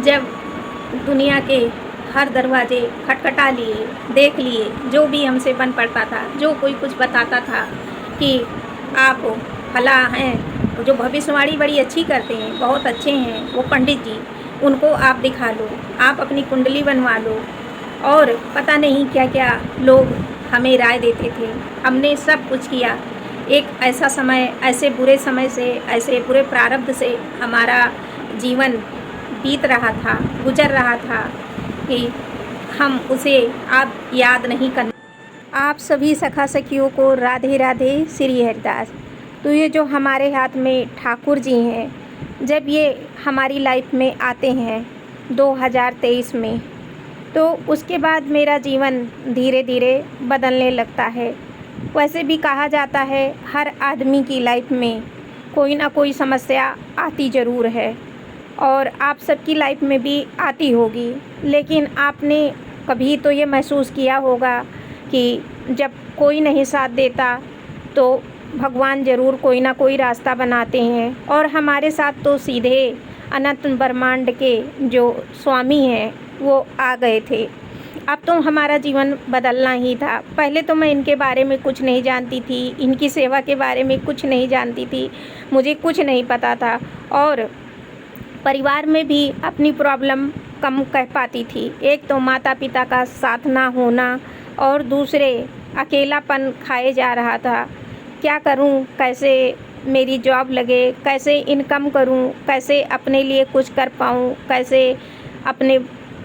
जब दुनिया के हर दरवाजे खटखटा लिए, देख लिए, जो भी हमसे बन पड़ता था, जो कोई कुछ बताता था कि आप फला हैं, जो भविष्यवाणी बड़ी अच्छी करते हैं, बहुत अच्छे हैं वो पंडित जी, उनको आप दिखा लो, आप अपनी कुंडली बनवा लो, और पता नहीं क्या क्या लोग हमें राय देते थे। हमने सब कुछ किया। एक ऐसा समय, ऐसे बुरे समय से, ऐसे बुरे प्रारब्ध से हमारा जीवन बीत रहा था, गुजर रहा था कि हम उसे अब याद नहीं कर। आप सभी सखा सखियों को राधे राधे श्री हरिदास। तो ये जो हमारे हाथ में ठाकुर जी हैं, जब ये हमारी लाइफ में आते हैं 2023 में, तो उसके बाद मेरा जीवन धीरे धीरे बदलने लगता है। वैसे भी कहा जाता है हर आदमी की लाइफ में कोई ना कोई समस्या आती ज़रूर है, और आप सबकी लाइफ में भी आती होगी। लेकिन आपने कभी तो ये महसूस किया होगा कि जब कोई नहीं साथ देता तो भगवान ज़रूर कोई ना कोई रास्ता बनाते हैं, और हमारे साथ तो सीधे अनंत ब्रह्मांड के जो स्वामी हैं वो आ गए थे। अब तो हमारा जीवन बदलना ही था। पहले तो मैं इनके बारे में कुछ नहीं जानती थी, इनकी सेवा के बारे में कुछ नहीं जानती थी, मुझे कुछ नहीं पता था, और परिवार में भी अपनी प्रॉब्लम कम कह पाती थी। एक तो माता पिता का साथ ना होना, और दूसरे अकेलापन खाए जा रहा था। क्या करूं, कैसे मेरी जॉब लगे, कैसे इनकम करूं, कैसे अपने लिए कुछ कर पाऊं, कैसे अपने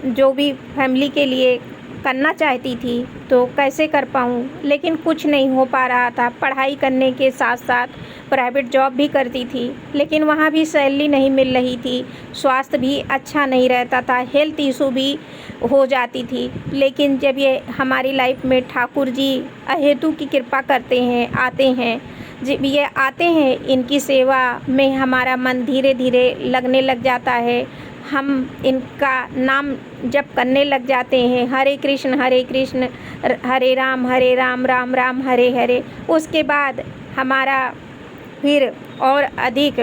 जो भी फैमिली के लिए करना चाहती थी तो कैसे कर पाऊँ। लेकिन कुछ नहीं हो पा रहा था। पढ़ाई करने के साथ साथ प्राइवेट जॉब भी करती थी, लेकिन वहाँ भी सैलरी नहीं मिल रही थी, स्वास्थ्य भी अच्छा नहीं रहता था, हेल्थ इशू भी हो जाती थी। लेकिन जब ये हमारी लाइफ में ठाकुर जी अहेतु की कृपा करते हैं, आते हैं, जब ये आते हैं, इनकी सेवा में हमारा मन धीरे धीरे लगने लग जाता है। हम इनका नाम जप करने लग जाते हैं, हरे कृष्ण हरे राम राम राम हरे हरे। उसके बाद हमारा फिर और अधिक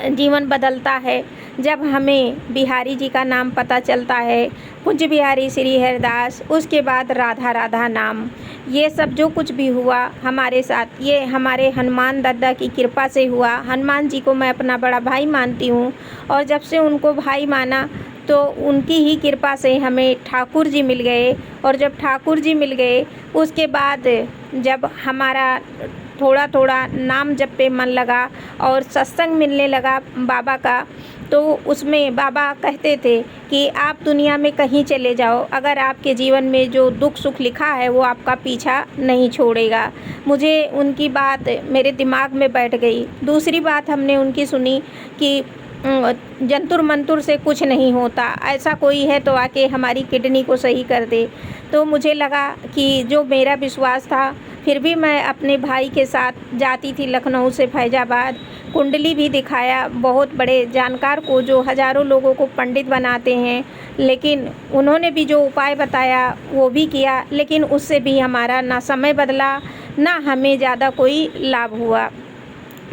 जीवन बदलता है जब हमें बिहारी जी का नाम पता चलता है, पूज्य बिहारी श्री हरिदास, उसके बाद राधा राधा नाम। ये सब जो कुछ भी हुआ हमारे साथ, ये हमारे हनुमान दादा की कृपा से हुआ। हनुमान जी को मैं अपना बड़ा भाई मानती हूँ, और जब से उनको भाई माना तो उनकी ही कृपा से हमें ठाकुर जी मिल गए। और जब ठाकुर जी मिल गए, उसके बाद जब हमारा थोड़ा थोड़ा नाम जप पे मन लगा और सत्संग मिलने लगा बाबा का, तो उसमें बाबा कहते थे कि आप दुनिया में कहीं चले जाओ, अगर आपके जीवन में जो दुख सुख लिखा है वो आपका पीछा नहीं छोड़ेगा। मुझे उनकी बात मेरे दिमाग में बैठ गई। दूसरी बात हमने उनकी सुनी कि जंतुर मंतुर से कुछ नहीं होता, ऐसा कोई है तो आके हमारी किडनी को सही कर दे। तो मुझे लगा कि जो मेरा विश्वास था, फिर भी मैं अपने भाई के साथ जाती थी लखनऊ से फैजाबाद, कुंडली भी दिखाया बहुत बड़े जानकार को जो हज़ारों लोगों को पंडित बनाते हैं, लेकिन उन्होंने भी जो उपाय बताया वो भी किया, लेकिन उससे भी हमारा ना समय बदला, ना हमें ज़्यादा कोई लाभ हुआ।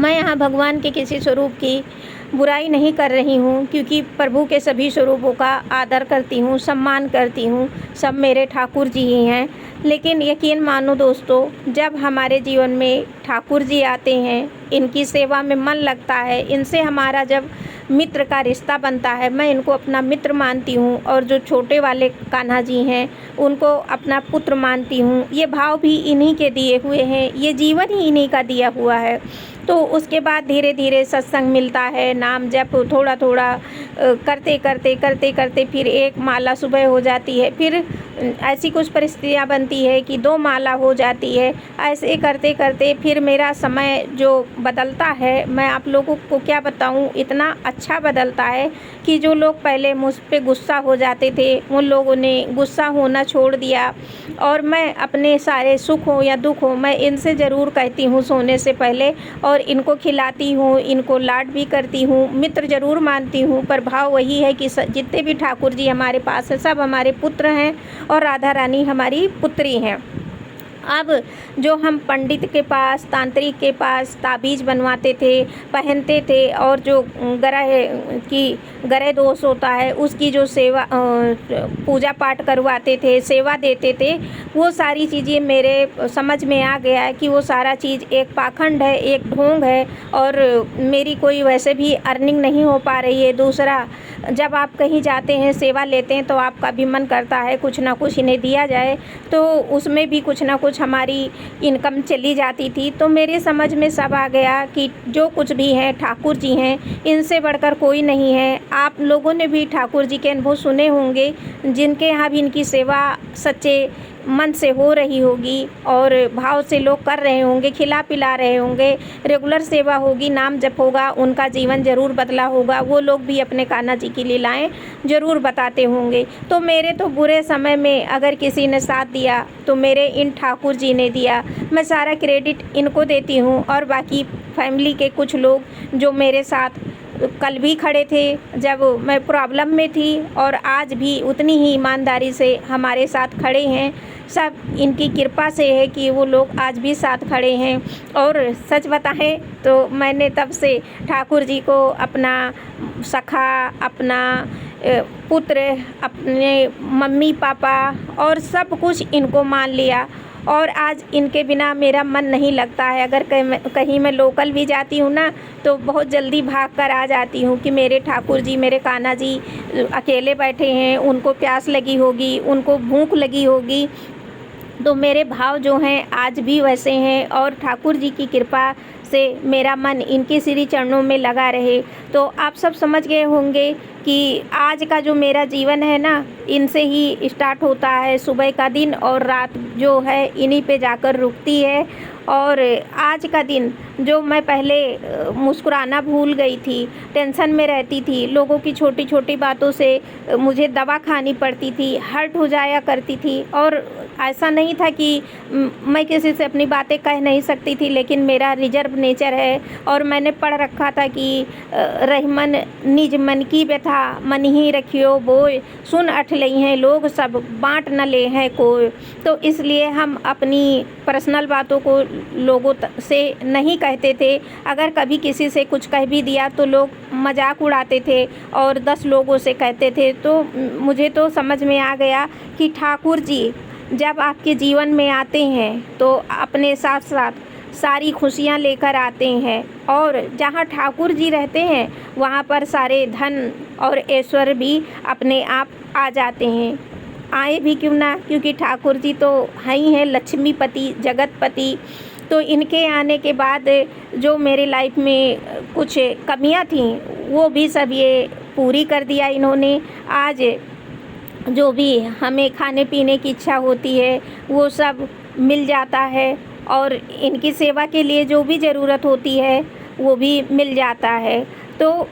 मैं यहाँ भगवान के किसी स्वरूप की बुराई नहीं कर रही हूँ, क्योंकि प्रभु के सभी स्वरूपों का आदर करती हूँ, सम्मान करती हूँ, सब मेरे ठाकुर जी ही हैं। लेकिन यकीन मानो दोस्तों, जब हमारे जीवन में ठाकुर जी आते हैं, इनकी सेवा में मन लगता है, इनसे हमारा जब मित्र का रिश्ता बनता है, मैं इनको अपना मित्र मानती हूँ, और जो छोटे वाले कान्हा जी हैं उनको अपना पुत्र मानती हूँ। ये भाव भी इन्हीं के दिए हुए हैं, ये जीवन ही इन्हीं का दिया हुआ है। तो उसके बाद धीरे धीरे सत्संग मिलता है, नाम जप थोड़ा थोड़ा करते करते करते करते फिर एक माला सुबह हो जाती है, फिर ऐसी कुछ परिस्थितियाँ बनती है कि 2 माला हो जाती है। ऐसे करते करते फिर मेरा समय जो बदलता है, मैं आप लोगों को क्या बताऊँ, इतना अच्छा बदलता है कि जो लोग पहले मुझ पे गुस्सा हो जाते थे, उन लोगों ने गुस्सा होना छोड़ दिया, और मैं अपने सारे सुख हो या दुख हो, मैं इनसे ज़रूर कहती हूँ सोने से पहले, और इनको खिलाती हूँ, इनको लाड भी करती हूँ, मित्र ज़रूर मानती हूँ। पर भाव वही है कि जितने भी ठाकुर जी हमारे पास हैं सब हमारे पुत्र हैं, और राधा रानी हमारी पुत्री हैं। अब जो हम पंडित के पास, तांत्रिक के पास ताबीज़ बनवाते थे, पहनते थे, और जो ग्रह दोष होता है उसकी जो सेवा पूजा पाठ करवाते थे, सेवा देते थे, वो सारी चीज़ें मेरे समझ में आ गया है कि वो सारा चीज़ एक पाखंड है, एक ढोंग है, और मेरी कोई वैसे भी अर्निंग नहीं हो पा रही है। दूसरा, जब आप कहीं जाते हैं, सेवा लेते हैं, तो आपका भी मन करता है कुछ ना कुछ इन्हें दिया जाए, तो उसमें भी कुछ ना कुछ हमारी इनकम चली जाती थी। तो मेरे समझ में सब आ गया कि जो कुछ भी है ठाकुर जी हैं, इनसे बढ़कर कोई नहीं है। आप लोगों ने भी ठाकुर जी के अनुभव सुने होंगे, जिनके यहाँ भी इनकी सेवा सच्चे मन से हो रही होगी और भाव से लोग कर रहे होंगे, खिला पिला रहे होंगे, रेगुलर सेवा होगी, नाम जप होगा, उनका जीवन ज़रूर बदला होगा। वो लोग भी अपने कान्हा जी की लीलाएं ज़रूर बताते होंगे। तो मेरे तो बुरे समय में अगर किसी ने साथ दिया तो मेरे इन ठाकुर जी ने दिया। मैं सारा क्रेडिट इनको देती हूँ, और बाकी फैमिली के कुछ लोग जो मेरे साथ कल भी खड़े थे जब मैं प्रॉब्लम में थी, और आज भी उतनी ही ईमानदारी से हमारे साथ खड़े हैं। सब इनकी कृपा से है कि वो लोग आज भी साथ खड़े हैं। और सच बताएं तो मैंने तब से ठाकुर जी को अपना सखा, अपना पुत्र, अपने मम्मी पापा और सब कुछ इनको मान लिया, और आज इनके बिना मेरा मन नहीं लगता है। अगर कहीं मैं लोकल भी जाती हूँ ना, तो बहुत जल्दी भाग कर आ जाती हूँ कि मेरे ठाकुर जी, मेरे कान्हा जी अकेले बैठे हैं, उनको प्यास लगी होगी, उनको भूख लगी होगी। तो मेरे भाव जो हैं आज भी वैसे हैं, और ठाकुर जी की कृपा से मेरा मन इनके श्री चरणों में लगा रहे। तो आप सब समझ गए होंगे कि आज का जो मेरा जीवन है ना, इनसे ही स्टार्ट होता है। सुबह का दिन और रात जो है इन्हीं पे जाकर रुकती है। और आज का दिन जो मैं पहले मुस्कुराना भूल गई थी, टेंशन में रहती थी, लोगों की छोटी छोटी बातों से मुझे दवा खानी पड़ती थी, हर्ट हो जाया करती थी। और ऐसा नहीं था कि मैं किसी से अपनी बातें कह नहीं सकती थी, लेकिन मेरा रिजर्व नेचर है, और मैंने पढ़ रखा था कि रहीमन निज मन की व्यथा मन ही रखियो बोय, सुन अठ लई हैं लोग सब बाँट न ले हैं कोई। तो इसलिए हम अपनी पर्सनल बातों को लोगों से नहीं कहते थे। अगर कभी किसी से कुछ कह भी दिया तो लोग मजाक उड़ाते थे और 10 लोगों से कहते थे। तो मुझे तो समझ में आ गया कि ठाकुर जी जब आपके जीवन में आते हैं तो अपने साथ साथ सारी खुशियाँ लेकर आते हैं, और जहाँ ठाकुर जी रहते हैं वहाँ पर सारे धन और ऐश्वर्य भी अपने आप आ जाते हैं। आए भी क्यों ना, क्योंकि ठाकुर जी तो हैं ही हैं लक्ष्मीपति, जगतपति। तो इनके आने के बाद जो मेरे लाइफ में कुछ कमियां थीं वो भी सब ये पूरी कर दिया इन्होंने। आज जो भी हमें खाने पीने की इच्छा होती है वो सब मिल जाता है, और इनकी सेवा के लिए जो भी ज़रूरत होती है वो भी मिल जाता है। तो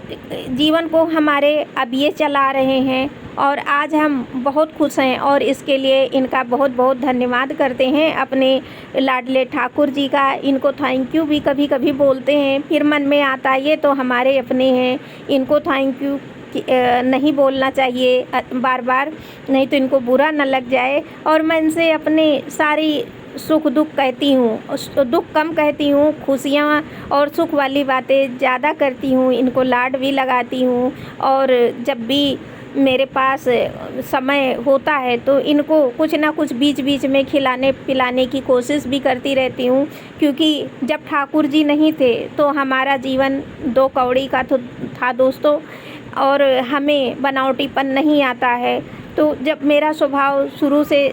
जीवन को हमारे अब ये चला रहे हैं, और आज हम बहुत खुश हैं, और इसके लिए इनका बहुत बहुत धन्यवाद करते हैं अपने लाडले ठाकुर जी का। इनको थैंक यू भी कभी कभी बोलते हैं, फिर मन में आता है ये तो हमारे अपने हैं, इनको थैंक यू नहीं बोलना चाहिए बार बार, नहीं तो इनको बुरा न लग जाए। और मैं इनसे अपने सारी सुख दुख कहती हूँ, दुख कम कहती हूँ, खुशियाँ और सुख वाली बातें ज़्यादा करती हूँ, इनको लाड भी लगाती हूँ। और जब भी मेरे पास समय होता है तो इनको कुछ ना कुछ बीच बीच में खिलाने पिलाने की कोशिश भी करती रहती हूँ, क्योंकि जब ठाकुर जी नहीं थे तो हमारा जीवन 2 कौड़ी का था दोस्तों, और हमें बनावटीपन नहीं आता है। तो जब मेरा स्वभाव शुरू से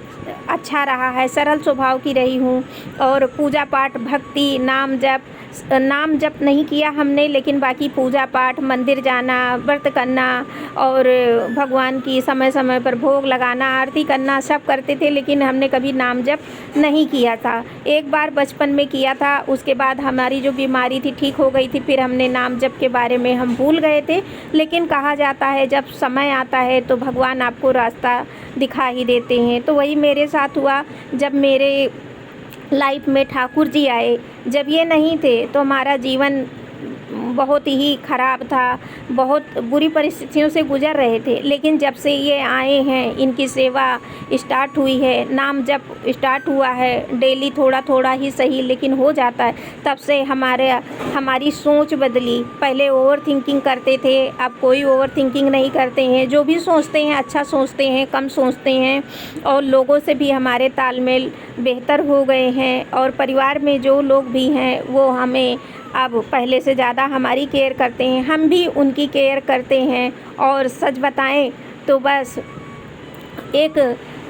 अच्छा रहा है, सरल स्वभाव की रही हूँ, और पूजा पाठ, भक्ति, नाम जप नहीं किया हमने, लेकिन बाकी पूजा पाठ, मंदिर जाना, व्रत करना, और भगवान की समय समय पर भोग लगाना, आरती करना, सब करते थे, लेकिन हमने कभी नाम जप नहीं किया था। एक बार बचपन में किया था, उसके बाद हमारी जो बीमारी थी ठीक हो गई थी, फिर हमने नाम जप के बारे में हम भूल गए थे। लेकिन कहा जाता है जब समय आता है तो भगवान आपको रास्ता दिखा ही देते हैं। तो वही मेरे साथ हुआ, जब मेरे लाइफ में ठाकुर जी आए। जब ये नहीं थे तो हमारा जीवन बहुत ही ख़राब था, बहुत बुरी परिस्थितियों से गुज़र रहे थे। लेकिन जब से ये आए हैं, इनकी सेवा स्टार्ट हुई है, नाम जब स्टार्ट हुआ है, डेली थोड़ा थोड़ा ही सही लेकिन हो जाता है, तब से हमारी सोच बदली। पहले ओवर थिंकिंग करते थे, अब कोई ओवर थिंकिंग नहीं करते हैं। जो भी सोचते हैं अच्छा सोचते हैं, कम सोचते हैं, और लोगों से भी हमारे तालमेल बेहतर हो गए हैं। और परिवार में जो लोग भी हैं वो हमें अब पहले से ज़्यादा हमारी केयर करते हैं, हम भी उनकी केयर करते हैं। और सच बताएं तो बस एक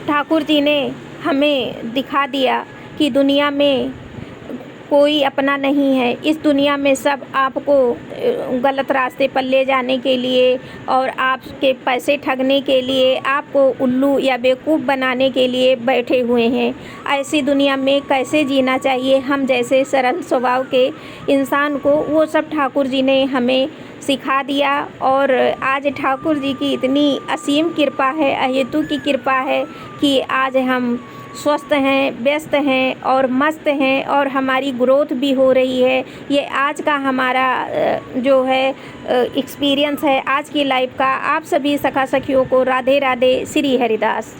ठाकुर जी ने हमें दिखा दिया कि दुनिया में कोई अपना नहीं है। इस दुनिया में सब आपको गलत रास्ते पर ले जाने के लिए और आपके पैसे ठगने के लिए, आपको उल्लू या बेवकूफ़ बनाने के लिए बैठे हुए हैं। ऐसी दुनिया में कैसे जीना चाहिए हम जैसे सरल स्वभाव के इंसान को, वो सब ठाकुर जी ने हमें सिखा दिया। और आज ठाकुर जी की इतनी असीम कृपा है, अहेतु की कृपा है कि आज हम स्वस्थ हैं, व्यस्त हैं और मस्त हैं, और हमारी ग्रोथ भी हो रही है। ये आज का हमारा जो है एक्सपीरियंस है आज की लाइफ का। आप सभी सखा सखियों को राधे राधे, श्री हरिदास।